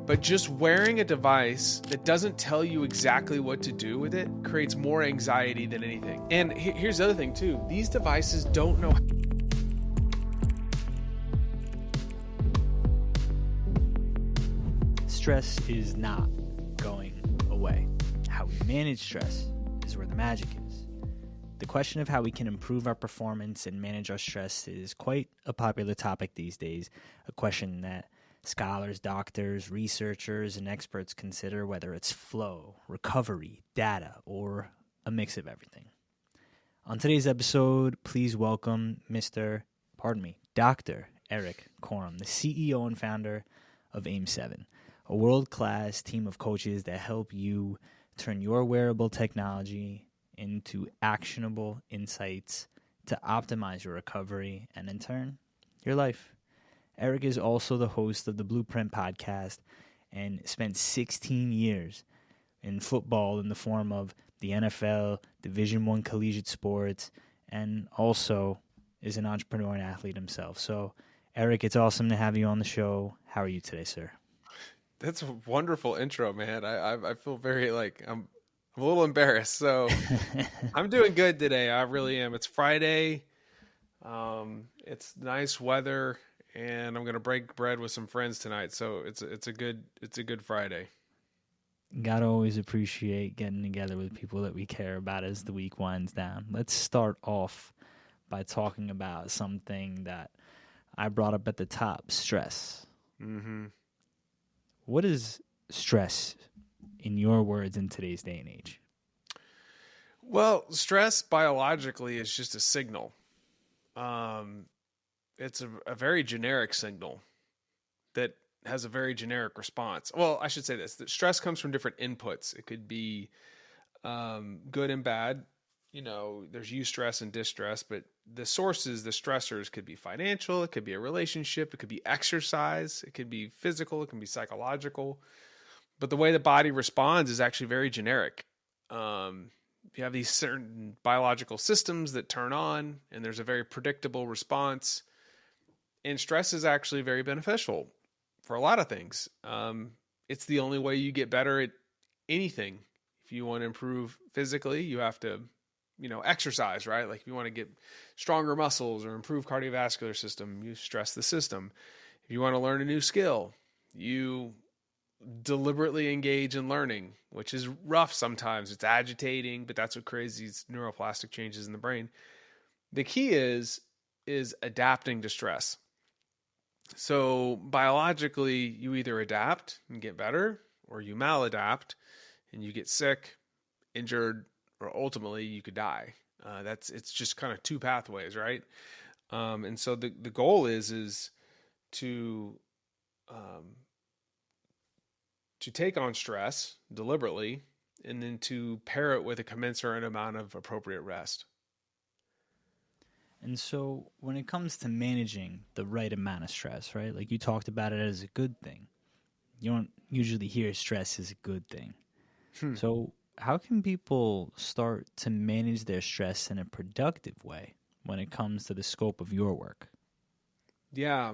But just wearing a device that doesn't tell you exactly what to do with it creates more anxiety than anything. And here's the other thing too. These devices don't know. Stress is not going away. How we manage stress is where the magic is. The question of how we can improve our performance and manage our stress is quite a popular topic these days, a question that scholars, doctors, researchers, and experts consider whether it's flow, recovery, data, or a mix of everything. On today's episode, please welcome Dr. Erik Korem, the CEO and founder of AIM7, a world-class team of coaches that help you turn your wearable technology into actionable insights to optimize your recovery and, in turn, your life. Erik is also the host of the Blueprint podcast and spent 16 years in football in the form of the NFL, Division I collegiate sports, and also is an entrepreneur and athlete himself. So, Erik, it's awesome to have you on the show. How are you today, sir? That's a wonderful intro, man. I feel very I'm a little embarrassed. So I'm doing good today. I really am. It's Friday. It's nice weather. And I'm gonna break bread with some friends tonight, so it's a good Friday. Gotta always appreciate getting together with people that we care about as the week winds down. Let's start off by talking about something that I brought up at the top: stress. Mm-hmm. What is stress, in your words, in today's day and age? Well, stress biologically is just a signal. It's a very generic signal that has a very generic response. Well, I should say this, that stress comes from different inputs. It could be good and bad. You know, there's eustress and distress, but the sources, the stressors could be financial, it could be a relationship, it could be exercise, it could be physical, it can be psychological. But the way the body responds is actually very generic. You have these certain biological systems that turn on, and there's a very predictable response. And stress is actually very beneficial for a lot of things. It's the only way you get better at anything. If you want to improve physically, you have to, exercise, right? Like if you want to get stronger muscles or improve cardiovascular system, you stress the system. If you want to learn a new skill, you deliberately engage in learning, which is rough sometimes. It's agitating, but that's what creates these neuroplastic changes in the brain. The key is adapting to stress. So biologically, you either adapt and get better, or you maladapt and you get sick, injured, or ultimately you could die. It's just kind of two pathways, right? And so the goal is to take on stress deliberately and then to pair it with a commensurate amount of appropriate rest. And so when it comes to managing the right amount of stress, right? Like you talked about it as a good thing. You don't usually hear stress as a good thing. So how can people start to manage their stress in a productive way when it comes to the scope of your work? Yeah.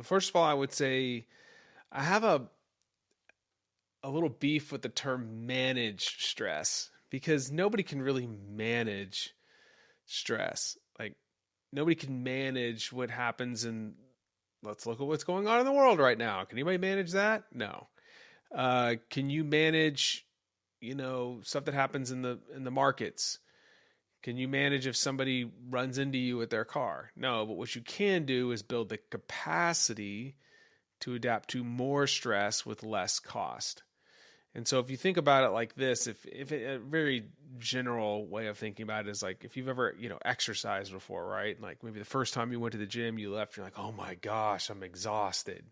First of all, I would say I have a little beef with the term manage stress because nobody can really manage stress. Like nobody can manage what happens let's look at what's going on in the world right now. Can anybody manage that? No. Can you manage, stuff that happens in the markets? Can you manage if somebody runs into you with their car? No, but what you can do is build the capacity to adapt to more stress with less cost. And so if you think about it like this, if a very general way of thinking about it is like if you've ever, exercised before, right? Like maybe the first time you went to the gym, you left, you're like, oh my gosh, I'm exhausted.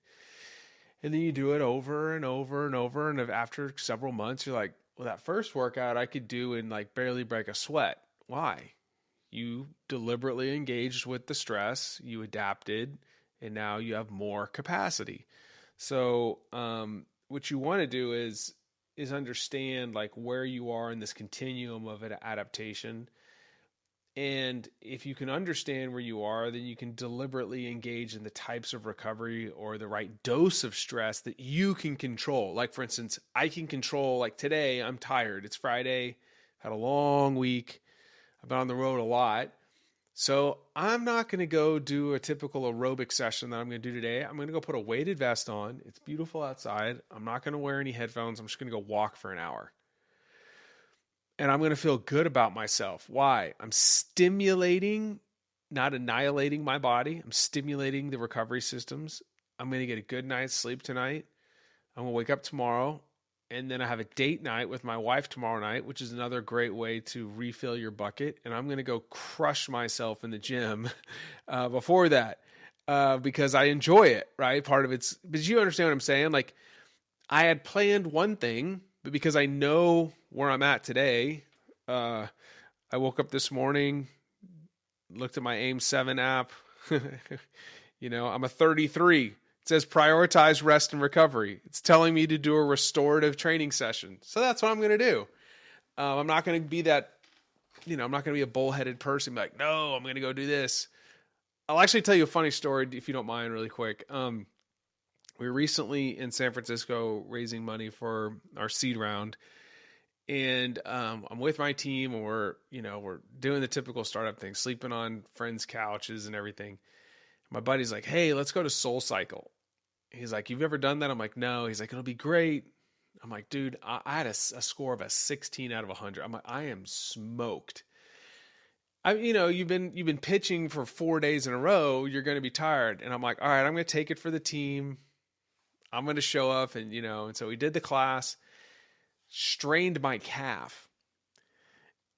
And then you do it over and over and over. And after several months, you're like, well, that first workout I could do and like barely break a sweat. Why? You deliberately engaged with the stress, you adapted, and now you have more capacity. So what you want to do is understand like where you are in this continuum of an adaptation And if you can understand where you are, then you can deliberately engage in the types of recovery or the right dose of stress that you can control. Like, for instance, I can control, like today, I'm tired. It's Friday, had a long week. I've been on the road a lot. So I'm not going to go do a typical aerobic session that I'm going to do today. I'm going to go put a weighted vest on. It's beautiful outside. I'm not going to wear any headphones. I'm just going to go walk for an hour. And I'm going to feel good about myself. Why? I'm stimulating, not annihilating my body. I'm stimulating the recovery systems. I'm going to get a good night's sleep tonight. I'm going to wake up tomorrow. And then I have a date night with my wife tomorrow night, which is another great way to refill your bucket. And I'm going to go crush myself in the gym before that because I enjoy it, right? Part of it's, but you understand what I'm saying? Like, I had planned one thing, but because I know where I'm at today, I woke up this morning, looked at my AIM 7 app. I'm a 33. It says prioritize rest and recovery. It's telling me to do a restorative training session. So that's what I'm going to do. I'm not going to be that, I'm not going to be a bullheaded person. Be like, no, I'm going to go do this. I'll actually tell you a funny story if you don't mind really quick. We were recently in San Francisco raising money for our seed round. And I'm with my team and we're doing the typical startup thing, sleeping on friends' couches and everything. My buddy's like, hey, let's go to Soul Cycle. He's like, you've ever done that? I'm like, no. He's like, it'll be great. I'm like, dude, I had a score of a 16 out of 100. I'm like, I am smoked. You've been pitching for 4 days in a row. You're going to be tired. And I'm like, all right, I'm going to take it for the team. I'm going to show up. And so we did the class, strained my calf.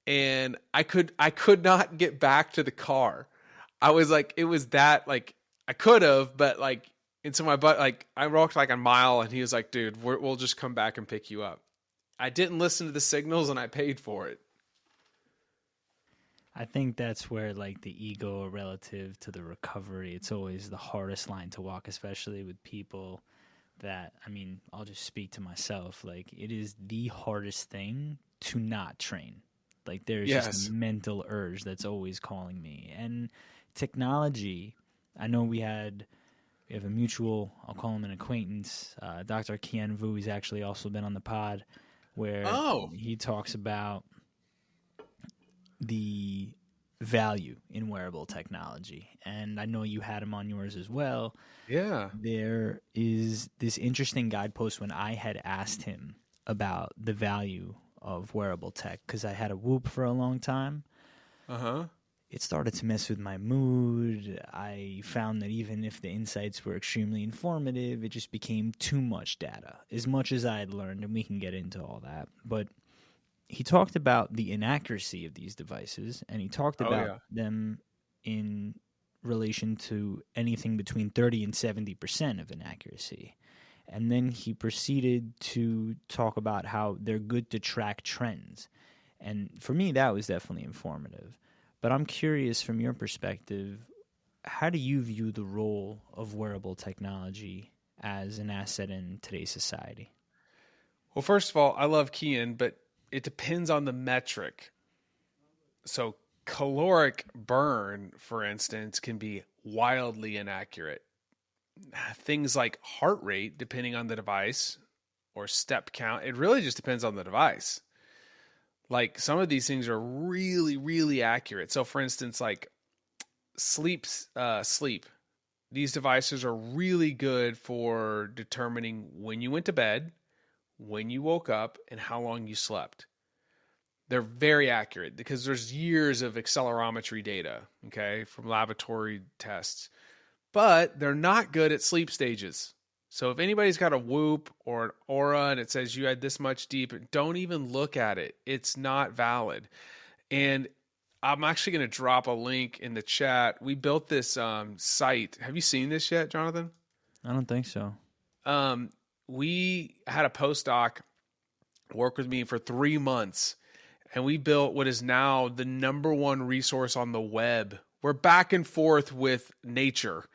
And I could not get back to the car. I was like, it was that, like, I could have, but like, into my butt, like, I walked like a mile and he was like, dude, we'll just come back and pick you up. I didn't listen to the signals and I paid for it. I think that's where, like, the ego relative to the recovery, it's always the hardest line to walk, especially with people that, I'll just speak to myself. Like, it is the hardest thing to not train. Like, there's just a mental urge that's always calling me. And technology, I know we have a mutual, I'll call him an acquaintance, Dr. Kian Vu. He's actually also been on the pod where he talks about the value in wearable technology. And I know you had him on yours as well. Yeah. There is this interesting guidepost when I had asked him about the value of wearable tech because I had a Whoop for a long time. Uh-huh. It started to mess with my mood. I found that even if the insights were extremely informative, it just became too much data, as much as I had learned, and we can get into all that. But he talked about the inaccuracy of these devices, and he talked about them in relation to anything between 30 and 70% of inaccuracy. And then he proceeded to talk about how they're good to track trends. And for me, that was definitely informative. But I'm curious from your perspective, how do you view the role of wearable technology as an asset in today's society? Well, first of all, I love Kian, but it depends on the metric. So caloric burn, for instance, can be wildly inaccurate. Things like heart rate, depending on the device, or step count, it really just depends on the device. Like, some of these things are really, really accurate. So for instance, like sleep. These devices are really good for determining when you went to bed, when you woke up, and how long you slept. They're very accurate because there's years of accelerometry data, okay, from laboratory tests. But they're not good at sleep stages. So if anybody's got a Whoop or an Aura and it says you had this much deep, don't even look at it. It's not valid. And I'm actually going to drop a link in the chat. We built this site. Have you seen this yet, Jonathan? I don't think so. We had a postdoc work with me for 3 months, and we built what is now the #1 resource on the web. We're back and forth with Nature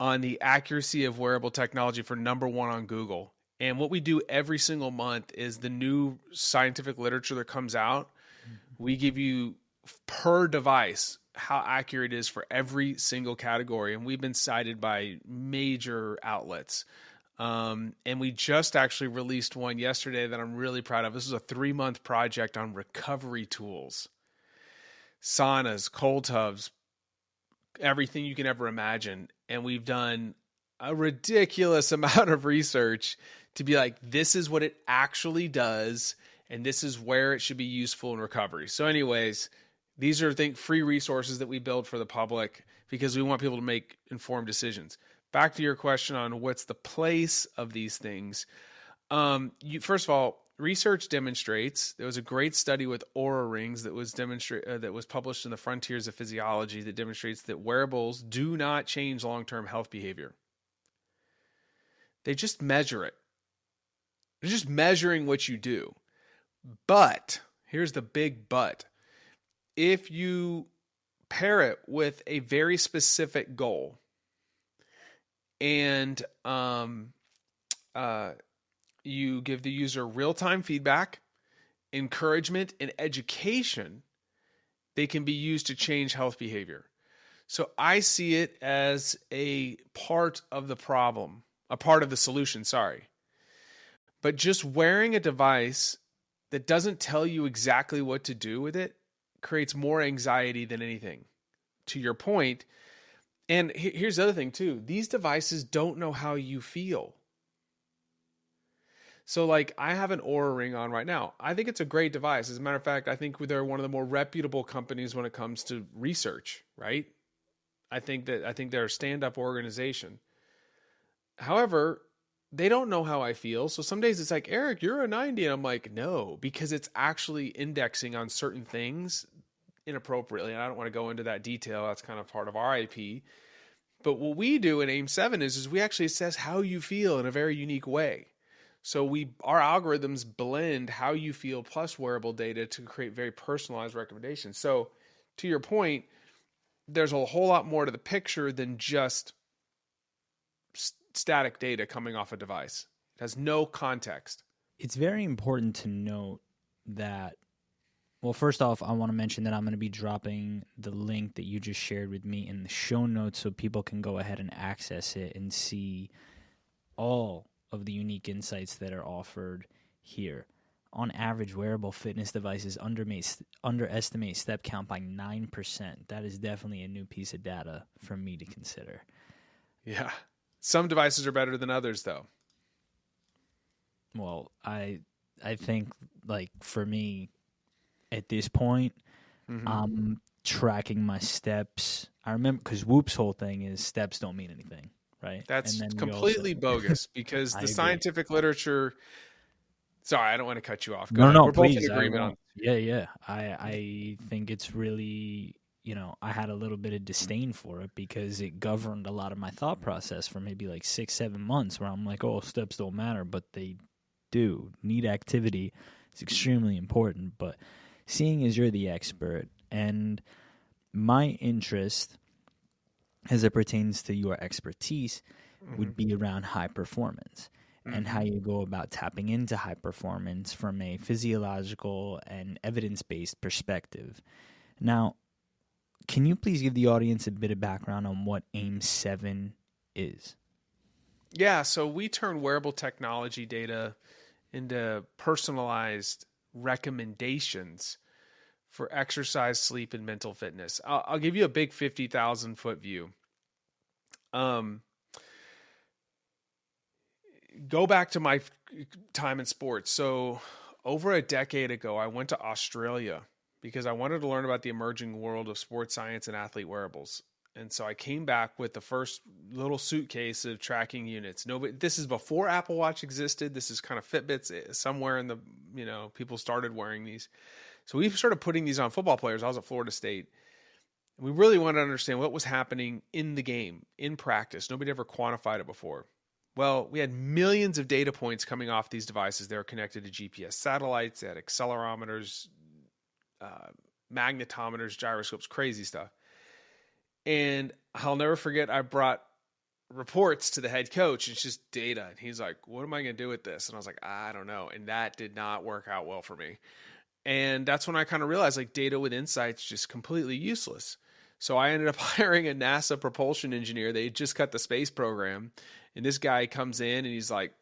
on the accuracy of wearable technology for #1 on Google. And what we do every single month is the new scientific literature that comes out. We give you per device how accurate it is for every single category. And we've been cited by major outlets. And we just actually released one yesterday that I'm really proud of. This is a 3-month project on recovery tools, saunas, cold tubs, everything you can ever imagine. And we've done a ridiculous amount of research to be like, this is what it actually does, and this is where it should be useful in recovery. So anyways, these are, I think, free resources that we build for the public because we want people to make informed decisions. Back to your question on what's the place of these things. First of all, research demonstrates, there was a great study with Oura rings that was published in the Frontiers of Physiology that demonstrates that wearables do not change long-term health behavior. They just measure it. They're just measuring what you do. But here's the big but. If you pair it with a very specific goal and you give the user real-time feedback, encouragement, and education, they can be used to change health behavior. So I see it as a part of the problem, a part of the solution, sorry. But just wearing a device that doesn't tell you exactly what to do with it creates more anxiety than anything, to your point. And here's the other thing too. These devices don't know how you feel. So like I have an Oura ring on right now. I think it's a great device. As a matter of fact, I think they're one of the more reputable companies when it comes to research, right? I think they're a stand-up organization. However, they don't know how I feel. So some days it's like, Eric, you're a 90. And I'm like, no, because it's actually indexing on certain things inappropriately. And I don't want to go into that detail. That's kind of part of our IP. But what we do in AIM-7 is we actually assess how you feel in a very unique way. So our algorithms blend how you feel plus wearable data to create very personalized recommendations. So to your point, there's a whole lot more to the picture than just static data coming off a device. It has no context. It's very important to note that, well, first off, I want to mention that I'm going to be dropping the link that you just shared with me in the show notes so people can go ahead and access it and see all of the unique insights that are offered here. On average, wearable fitness devices underestimate step count by 9%. That is definitely a new piece of data for me to consider. Yeah. Some devices are better than others, though. Well, I think, like, for me, at this point, I'm tracking my steps. I remember, because Whoop's whole thing is steps don't mean anything, right? That's completely bogus because the scientific literature... Sorry, I don't want to cut you off. Go ahead. No, We're please. both in agreement on... Yeah. I think it's really... I had a little bit of disdain for it because it governed a lot of my thought process for maybe like 6-7 months where I'm like, oh, steps don't matter, but they do. Need activity is extremely important. But seeing as you're the expert and my interest as it pertains to your expertise would be around high performance and how you go about tapping into high performance from a physiological and evidence-based perspective. Now, can you please give the audience a bit of background on what AIM-7 is? Yeah, so we turn wearable technology data into personalized recommendations for exercise, sleep, and mental fitness. I'll give you a big 50,000-foot view. Go back to my time in sports. So over a decade ago, I went to Australia because I wanted to learn about the emerging world of sports science and athlete wearables. And so I came back with the first little suitcase of tracking units. This is before Apple Watch existed. This is kind of Fitbits somewhere in the, people started wearing these. So we started putting these on football players. I was at Florida State. And we really wanted to understand what was happening in the game, in practice. Nobody ever quantified it before. Well, we had millions of data points coming off these devices. They were connected to GPS satellites. They had accelerometers, magnetometers, gyroscopes, crazy stuff. And I'll never forget, I brought reports to the head coach. It's just data. And he's like, what am I going to do with this? And I was like, I don't know. And that did not work out well for me. And that's when I kind of realized like data with insights just completely useless. So I ended up hiring a NASA propulsion engineer. They had just cut the space program. And this guy comes in and he's like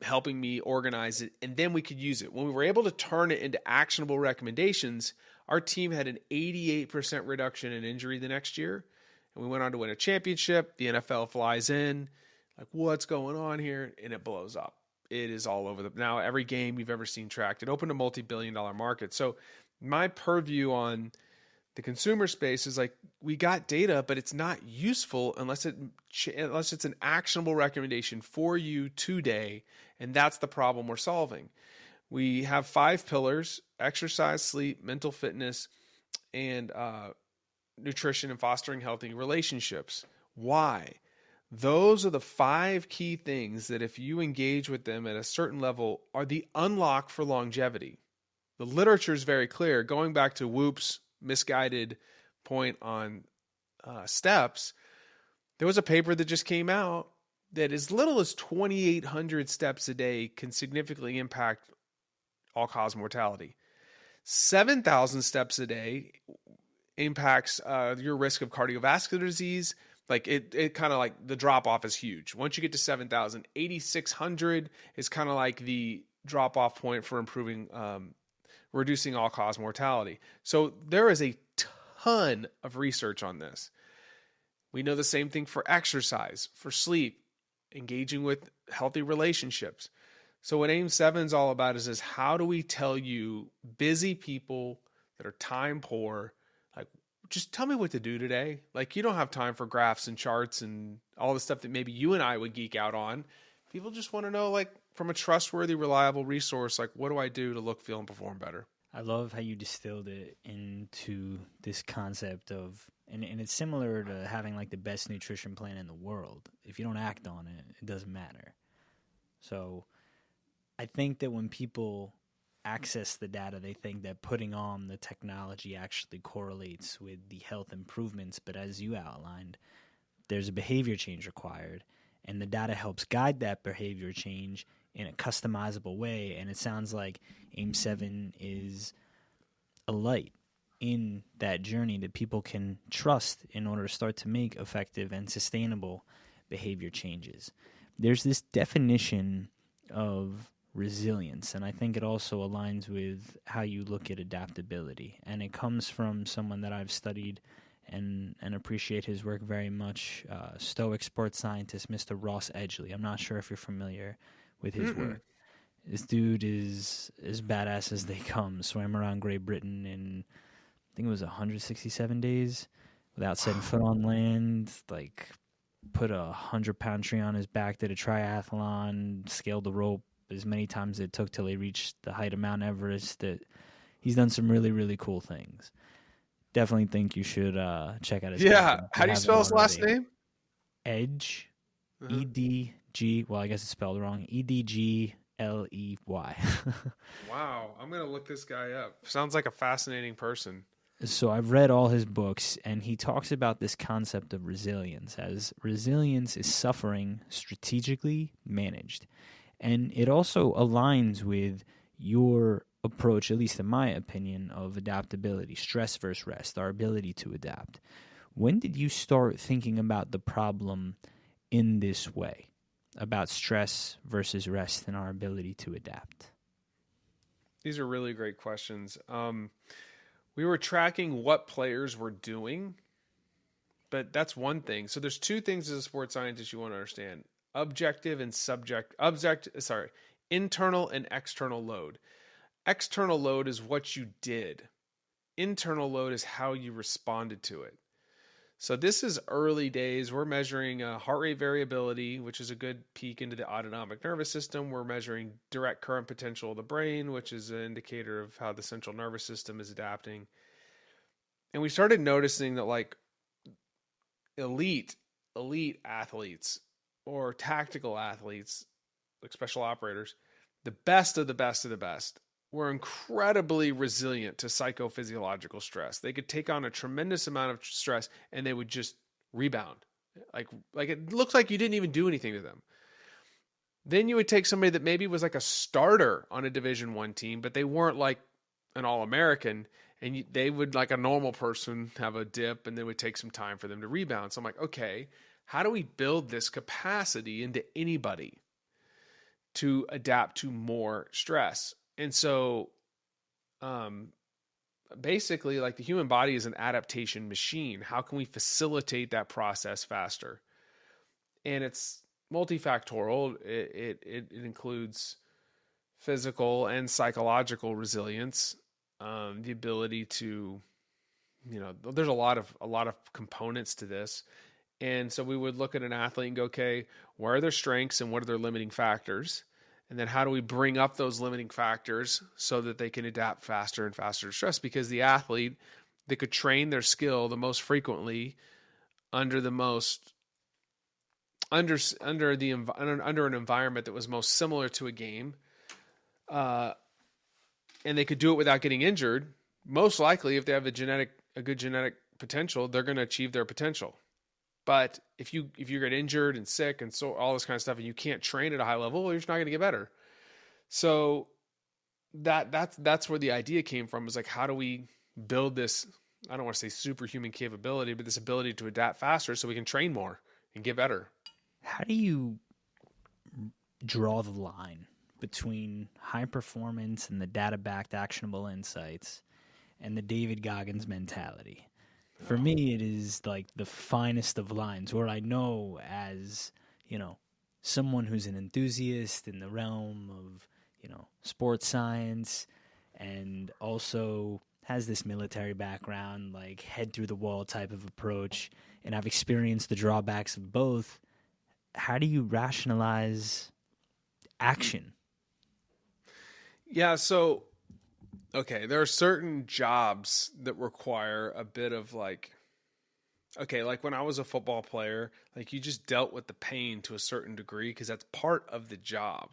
helping me organize it. And then we could use it. When we were able to turn it into actionable recommendations, our team had an 88% reduction in injury the next year. And we went on to win a championship. The NFL flies in, like, what's going on here? And it blows up. It is all over now every game you've ever seen tracked. It opened a multi-billion-dollar market. So my purview on the consumer space is like, we got data, but it's not useful unless it's an actionable recommendation for you today. And that's the problem we're solving. We have 5 pillars: exercise, sleep, mental fitness, and nutrition, and fostering healthy relationships. Why? Those are the 5 key things that if you engage with them at a certain level are the unlock for longevity. The literature is very clear. Going back to Whoop's misguided point on steps, there was a paper that just came out that as little as 2,800 steps a day can significantly impact all-cause mortality. 7,000 steps a day impacts your risk of cardiovascular disease. Like it kind of like the drop off is huge. Once you get to 7,000, 8,600 is kind of like the drop off point for improving, reducing all cause mortality. So there is a ton of research on this. We know the same thing for exercise, for sleep, engaging with healthy relationships. So what AIM 7 is all about is how do we tell you busy people that are time poor, like, just tell me what to do today. Like, you don't have time for graphs and charts and all the stuff that maybe you and I would geek out on. People just want to know, like, from a trustworthy, reliable resource, like, what do I do to look, feel, and perform better? I love how you distilled it into this concept of, and it's similar to having like the best nutrition plan in the world. If you don't act on it, it doesn't matter. So I think that when people access the data, they think that putting on the technology actually correlates with the health improvements. But as you outlined, there's a behavior change required, and the data helps guide that behavior change in a customizable way. And it sounds like AIM 7 is a light in that journey that people can trust in order to start to make effective and sustainable behavior changes. There's this definition of resilience, and I think it also aligns with how you look at adaptability. And it comes from someone that I've studied and appreciate his work very much, Stoic sports scientist, Mr. Ross Edgley. I'm not sure if you're familiar with his work. This dude is as badass as they come. Swam around Great Britain in, I think it was 167 days without setting foot on land, like put a 100-pound tree on his back, did a triathlon, scaled the rope as many times as it took till he reached the height of Mount Everest. That he's done some really, really cool things. Definitely think you should check out his Yeah. How do you spell his last name? Edge. E-D-G. Well, I guess it's spelled wrong. E-D-G-L-E-Y. Wow. I'm going to look this guy up. Sounds like a fascinating person. So I've read all his books, and he talks about this concept of resilience, as resilience is suffering strategically managed. And it also aligns with your approach, at least in my opinion, of adaptability, stress versus rest, our ability to adapt. When did you start thinking about the problem in this way, about stress versus rest and our ability to adapt? These are really great questions. We were tracking what players were doing, but that's one thing. So there's 2 things as a sports scientist you want to understand: objective and internal and external load. External load is what you did. Internal load is how you responded to it. So this is early days. We're measuring heart rate variability, which is a good peek into the autonomic nervous system. We're measuring direct current potential of the brain, which is an indicator of how the central nervous system is adapting. And we started noticing that, like, elite athletes or tactical athletes, like special operators, the best of the best of the best, were incredibly resilient to psychophysiological stress. They could take on a tremendous amount of stress and they would just rebound. Like it looks like you didn't even do anything to them. Then you would take somebody that maybe was like a starter on a Division I team, but they weren't like an All-American, and they would, like a normal person, have a dip, and it would take some time for them to rebound. So I'm like, okay, how do we build this capacity into anybody to adapt to more stress? And so, basically, like, the human body is an adaptation machine. How can we facilitate that process faster? And it's multifactorial. It includes physical and psychological resilience, the ability to, there's a lot of components to this. And so we would look at an athlete and go, okay, where are their strengths and what are their limiting factors? And then how do we bring up those limiting factors so that they can adapt faster and faster to stress? Because the athlete that could train their skill the most frequently under an environment that was most similar to a game, and they could do it without getting injured, most likely, if they have a good genetic potential, they're going to achieve their potential. But if you get injured and sick and so all this kind of stuff, and you can't train at a high level, well, you're just not going to get better. So that's where the idea came from, is like, how do we build this, I don't want to say superhuman capability, but this ability to adapt faster so we can train more and get better. How do you draw the line between high performance and the data-backed actionable insights and the David Goggins mentality? For me, it is like the finest of lines, where I know, as, someone who's an enthusiast in the realm of, sports science, and also has this military background, like head through the wall type of approach, and I've experienced the drawbacks of both. How do you rationalize action? Yeah, so, okay, there are certain jobs that require a bit of like when I was a football player, like, you just dealt with the pain to a certain degree because that's part of the job.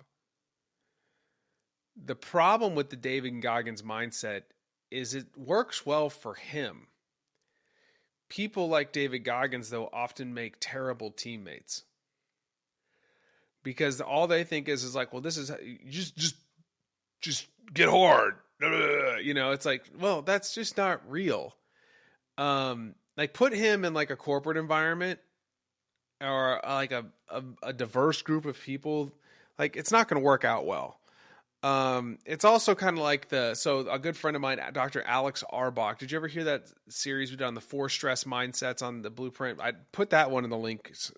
The problem with the David Goggins mindset is it works well for him. People like David Goggins, though, often make terrible teammates, because all they think is like, well, this is just get hard. It's like, well, that's just not real. Like, put him in like a corporate environment or like a diverse group of people, like, it's not going to work out well. It's also kind of like so a good friend of mine, Dr. Alex Arbach. Did you ever hear that series we did on the 4 stress mindsets on the Blueprint? I put that one in the links.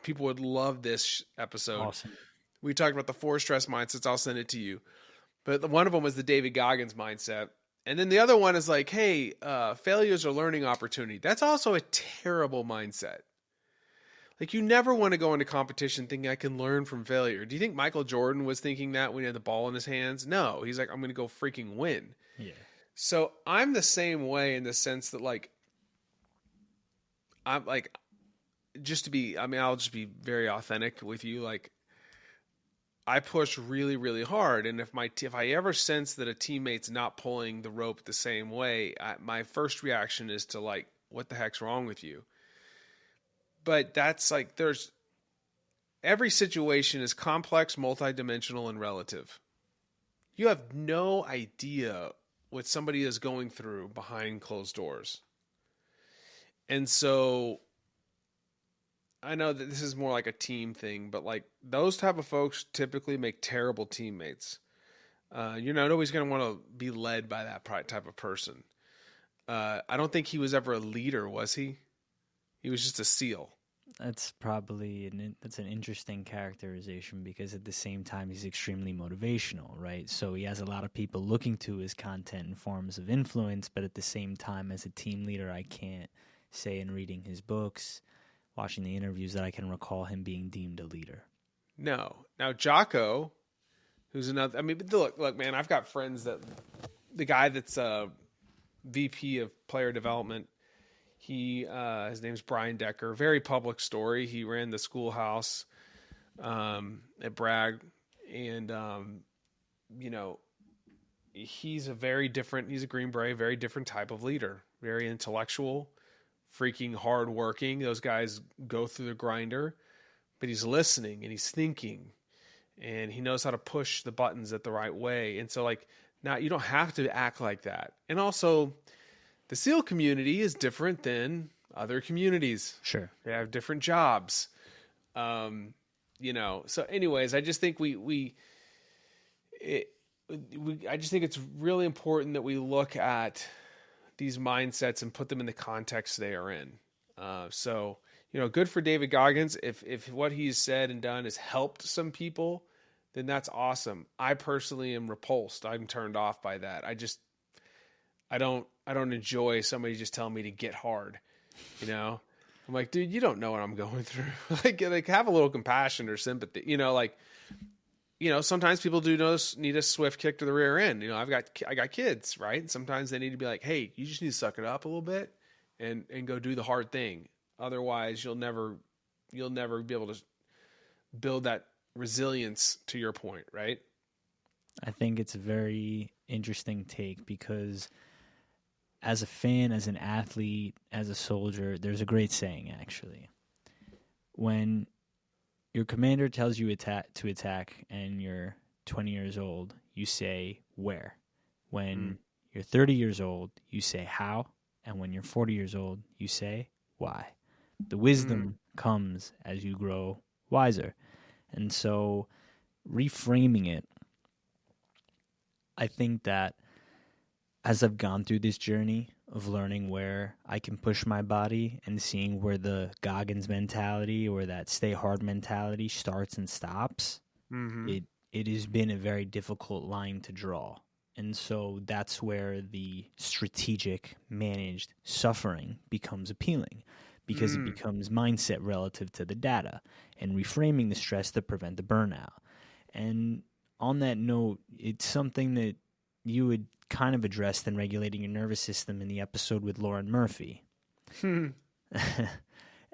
People would love this episode. Awesome. We talked about the 4 stress mindsets. I'll send it to you. But one of them was the David Goggins mindset. And then the other one is like, hey, failure is a learning opportunity. That's also a terrible mindset. Like, you never want to go into competition thinking I can learn from failure. Do you think Michael Jordan was thinking that when he had the ball in his hands? No, he's like, I'm going to go freaking win. Yeah. So I'm the same way, in the sense that, like, I'm like, I'll just be very authentic with you. Like, I push really, really hard. And if I ever sense that a teammate's not pulling the rope the same way, my first reaction is to, like, what the heck's wrong with you? But that's like, every situation is complex, multidimensional, and relative. You have no idea what somebody is going through behind closed doors. And so I know that this is more like a team thing, but like, those type of folks typically make terrible teammates. You're not always going to want to be led by that type of person. I don't think he was ever a leader, was he? He was just a SEAL. That's probably that's an interesting characterization, because at the same time he's extremely motivational, right? So he has a lot of people looking to his content and forms of influence, but at the same time, as a team leader, I can't say in reading his books, watching the interviews, that I can recall him being deemed a leader. No. Now, Jocko, who's another, I mean, look, man, I've got friends that, the guy that's a VP of player development, his name's Brian Decker. Very public story. He ran the schoolhouse at Bragg, and he's a Green Beret, very different type of leader. Very intellectual, freaking hardworking. Those guys go through the grinder, but he's listening and he's thinking, and he knows how to push the buttons at the right way. And so, like, Now, you don't have to act like that. And also, the SEAL community is different than other communities. Sure. They have different jobs. So anyways, I just think I just think it's really important that we look at these mindsets and put them in the context they are in. Good for David Goggins. If what he's said and done has helped some people, then that's awesome. I personally am repulsed. I'm turned off by that. I don't enjoy somebody just telling me to get hard. I'm like, dude, you don't know what I'm going through. like have a little compassion or sympathy. Sometimes people need a swift kick to the rear end. I got kids, right? And sometimes they need to be like, hey, you just need to suck it up a little bit and go do the hard thing. Otherwise, you'll never be able to build that resilience, to your point, right? I think it's a very interesting take because as a fan, as an athlete, as a soldier, there's a great saying, actually. When your commander tells you to attack and you're 20 years old, you say where. When you're 30 years old, you say how. And when you're 40 years old, you say why. The wisdom comes as you grow wiser. And so reframing it, I think that as I've gone through this journey of learning where I can push my body and seeing where the Goggins mentality or that stay hard mentality starts and stops, it has been a very difficult line to draw. And so that's where the strategic, managed suffering becomes appealing because it becomes mindset relative to the data and reframing the stress to prevent the burnout. And on that note, it's something that you had kind of addressed in regulating your nervous system in the episode with Lauren Murphy. And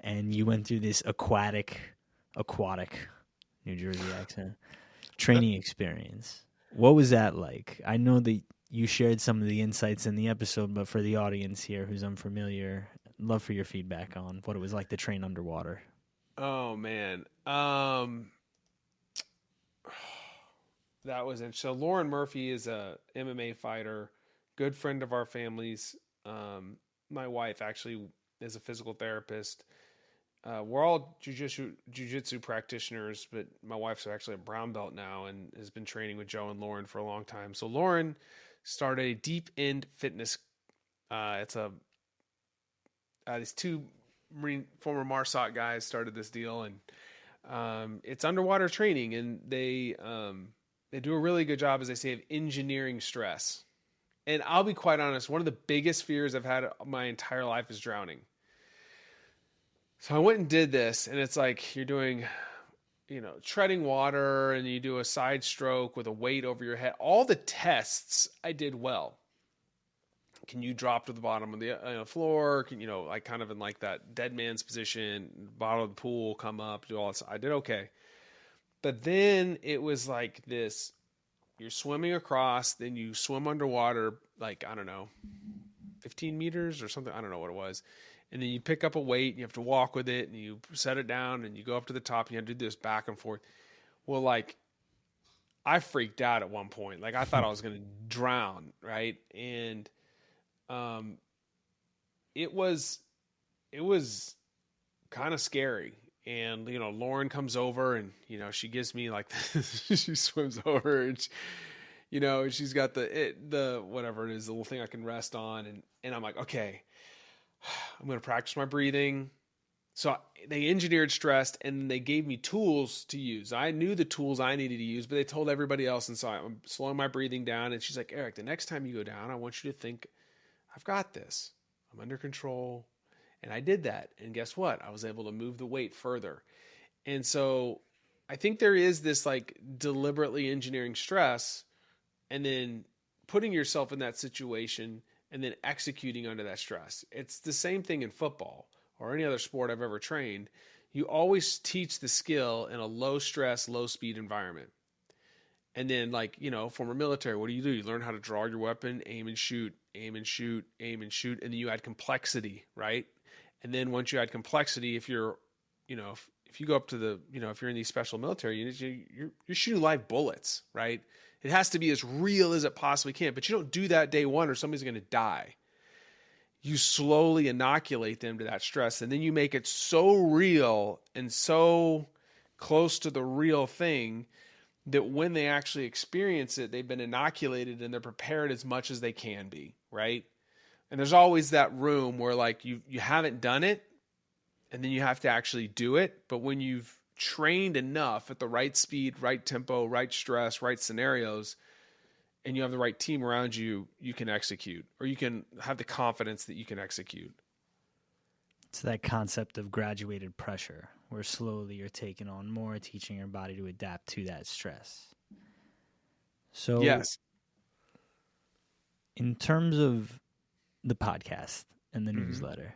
you went through this aquatic New Jersey accent training experience. What was that like? I know that you shared some of the insights in the episode, but for the audience here who's unfamiliar, I'd love for your feedback on what it was like to train underwater. Oh man. That was it. So Lauren Murphy is a MMA fighter, good friend of our family's. My wife actually is a physical therapist. We're all jiu-jitsu practitioners, but my wife's actually a brown belt now and has been training with Joe and Lauren for a long time. So Lauren started a Deep End Fitness. These two former MARSOC guys started this deal, and it's underwater training, and they do a really good job, as they say, of engineering stress. And I'll be quite honest, one of the biggest fears I've had my entire life is drowning. So I went and did this, and it's like you're doing, treading water, and you do a side stroke with a weight over your head. All the tests I did well. Can you drop to the bottom of the floor? Can like kind of in like that dead man's position, bottom of the pool, come up, do all this. I did okay. But then it was like this, you're swimming across, then you swim underwater, like, I don't know, 15 meters or something. I don't know what it was. And then you pick up a weight and you have to walk with it and you set it down and you go up to the top and you have to do this back and forth. Well, like, I freaked out at one point. Like, I thought I was going to drown, right? And it was kind of scary. And, Lauren comes over and, she gives me like, she swims over and, she's got the whatever it is, the little thing I can rest on. And I'm like, okay, I'm going to practice my breathing. So they engineered stress and they gave me tools to use. I knew the tools I needed to use, but they told everybody else. And so I'm slowing my breathing down. And she's like, Erik, the next time you go down, I want you to think, I've got this. I'm under control. And I did that. And guess what? I was able to move the weight further. And so I think there is this like deliberately engineering stress and then putting yourself in that situation and then executing under that stress. It's the same thing in football or any other sport I've ever trained. You always teach the skill in a low stress, low speed environment. And then like, former military, what do? You learn how to draw your weapon, aim and shoot, aim and shoot, aim and shoot. And then you add complexity, right? And then once you add complexity, if you're, if you go up to the, if you're in these special military units, you're shooting live bullets, right? It has to be as real as it possibly can. But you don't do that day one or somebody's going to die. You slowly inoculate them to that stress, and then you make it so real and so close to the real thing that when they actually experience it, they've been inoculated and they're prepared as much as they can be, right? And there's always that room where like you haven't done it and then you have to actually do it. But when you've trained enough at the right speed, right tempo, right stress, right scenarios, and you have the right team around you, you can execute, or you can have the confidence that you can execute. It's that concept of graduated pressure, where slowly you're taking on more, teaching your body to adapt to that stress. So, Yes. In terms of the podcast and the newsletter,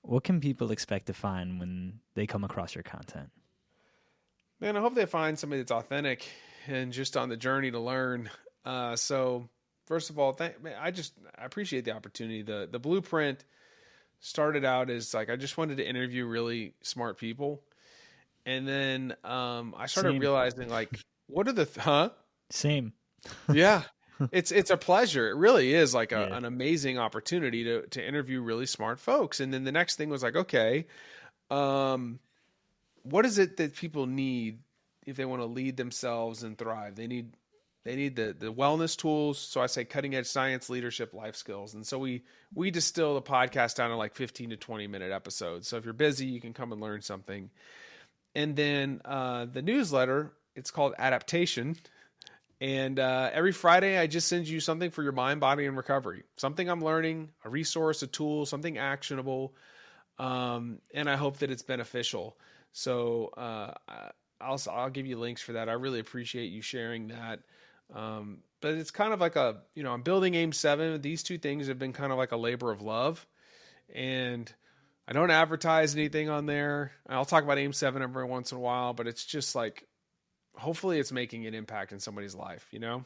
what can people expect to find when they come across your content? Man, I hope they find somebody that's authentic and just on the journey to learn. So first of all, I appreciate the opportunity. The blueprint started out as like, I just wanted to interview really smart people. And then, I started realizing like, what are the, Same. Yeah. It's a pleasure. It really is like an amazing opportunity to interview really smart folks. And then the next thing was like, okay, what is it that people need if they want to lead themselves and thrive? They need the wellness tools. So I say cutting edge science, leadership, life skills. And so we distill the podcast down to like 15 to 20 minute episodes. So if you're busy, you can come and learn something. And then the newsletter, it's called Adaptation. And every Friday, I just send you something for your mind, body, and recovery. Something I'm learning, a resource, a tool, something actionable. And I hope that it's beneficial. So I'll give you links for that. I really appreciate you sharing that. But it's kind of like I'm building AIM 7. These two things have been kind of like a labor of love. And I don't advertise anything on there. I'll talk about AIM 7 every once in a while, but it's just like, hopefully it's making an impact in somebody's life, you know?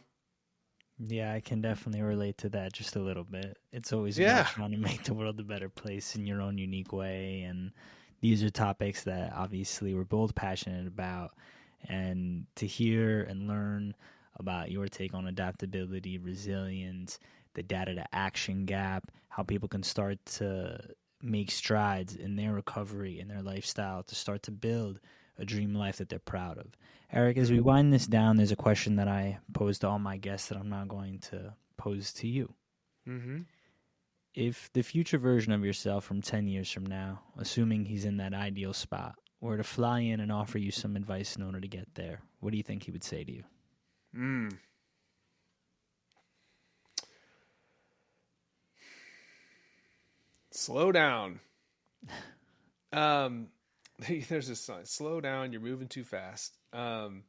Yeah, I can definitely relate to that just a little bit. It's always about trying to make the world a better place in your own unique way. And these are topics that obviously we're both passionate about. And to hear and learn about your take on adaptability, resilience, the data to action gap, how people can start to make strides in their recovery, in their lifestyle, to start to build a dream life that they're proud of. Eric, as we wind this down, there's a question that I pose to all my guests that I'm not going to pose to you. Mm-hmm. If the future version of yourself from 10 years from now, assuming he's in that ideal spot, were to fly in and offer you some advice in order to get there, what do you think he would say to you? Slow down. There's this song, slow down, you're moving too fast. You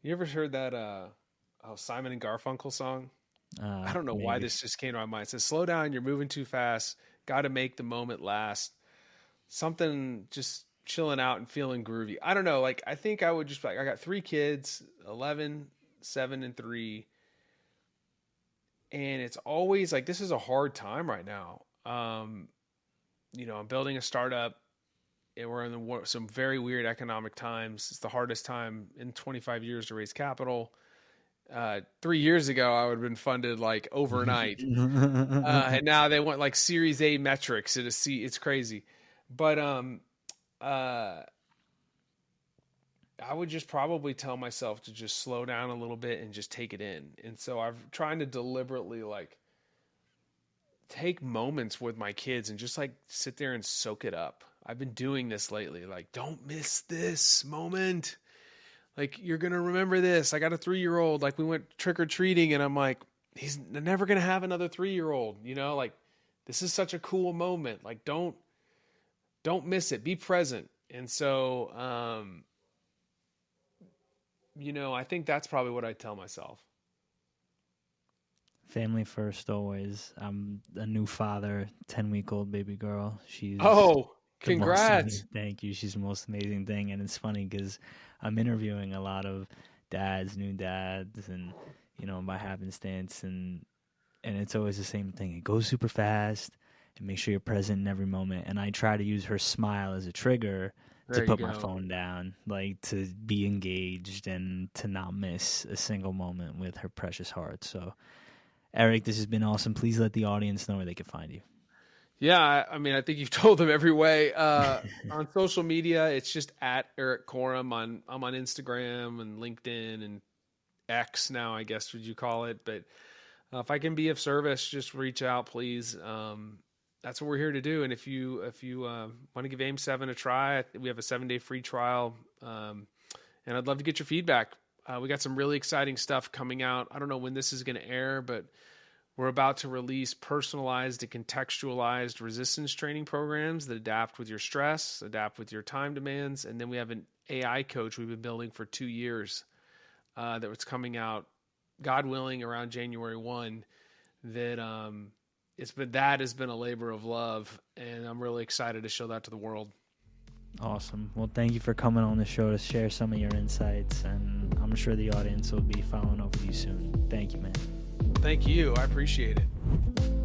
ever heard that Simon and Garfunkel song? I don't know why this just came to my mind. It says, slow down, you're moving too fast, got to make the moment last. Something just chilling out and feeling groovy. I don't know. Like, I think I would just like, I got 3 kids, 11, 7, and 3. And it's always like, this is a hard time right now. I'm building a startup. And we're in some very weird economic times. It's the hardest time in 25 years to raise capital. 3 years ago, I would have been funded like overnight. And now they want like Series A metrics at a C. It's crazy. But I would just probably tell myself to just slow down a little bit and just take it in. And so I'm trying to deliberately like take moments with my kids and just like sit there and soak it up. I've been doing this lately. Like, don't miss this moment. Like, you're going to remember this. I got a 3-year-old. Like, we went trick-or-treating, and I'm like, he's never going to have another 3-year-old. You know, like, this is such a cool moment. Like, don't miss it. Be present. And so, I think that's probably what I tell myself. Family first, always. I'm a new father, 10-week-old baby girl. She's congrats. Thank you. She's the most amazing thing. And it's funny because I'm interviewing a lot of dads, new dads, and, by happenstance. And it's always the same thing. It goes super fast and make sure you're present in every moment. And I try to use her smile as a trigger There you put my go. phone down, like to be engaged and to not miss a single moment with her precious heart. So, Erik, this has been awesome. Please let the audience know where they can find you. Yeah, I mean, I think you've told them every way. On social media, it's just at Erik Korem. I'm on Instagram and LinkedIn and X now, I guess would you call it. But if I can be of service, just reach out, please. That's what we're here to do. And if you want to give AIM 7 a try, we have a 7-day free trial, and I'd love to get your feedback. We got some really exciting stuff coming out. I don't know when this is going to air, but we're about to release personalized and contextualized resistance training programs that adapt with your stress, adapt with your time demands, and then we have an AI coach we've been building for 2 years that was coming out, God willing, around January 1. That has been a labor of love, and I'm really excited to show that to the world. Awesome. Well, thank you for coming on the show to share some of your insights, and I'm sure the audience will be following up with you soon. Thank you, man. Thank you. I appreciate it.